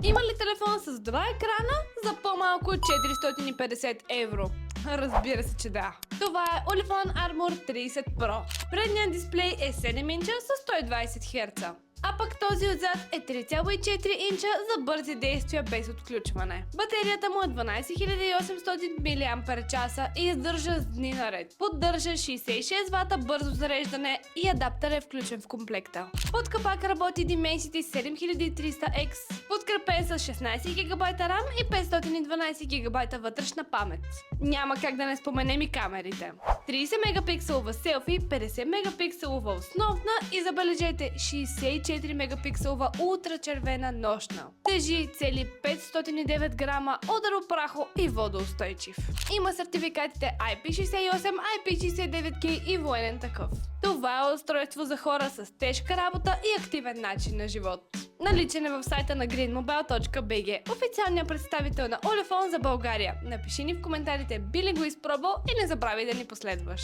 Има ли телефон с два екрана за по-малко от 450 евро? Разбира се, че да. Това е Olifant Armor 30 Pro. Предният дисплей е 7 инча с 120 Hz. А пък този отзад е 3,4 инча за бързи действия без отключване. Батерията му е 12800 мАч и издържа с дни наред. Поддържа 66 вата бързо зареждане и адаптер е включен в комплекта. Под капак работи Dimensity 7300X, подкрепен с 16 ГБ RAM и 512 ГБ вътрешна памет. Няма как да не споменем и камерите. 30 мегапикселова селфи, 50 мегапикселова основна и забележете 64 мегапикселова ултрачервена нощна. Тежи цели 509 грама, ударопрахо и водоустойчив. Има сертификатите IP68, IP69K и военен такъв. Това е устройство за хора с тежка работа и активен начин на живот. Наличен е в сайта на greenmobile.bg, официалният представител на Olifant за България. Напиши ни в коментарите би ли го изпробвал и не забравяй да ни последваш.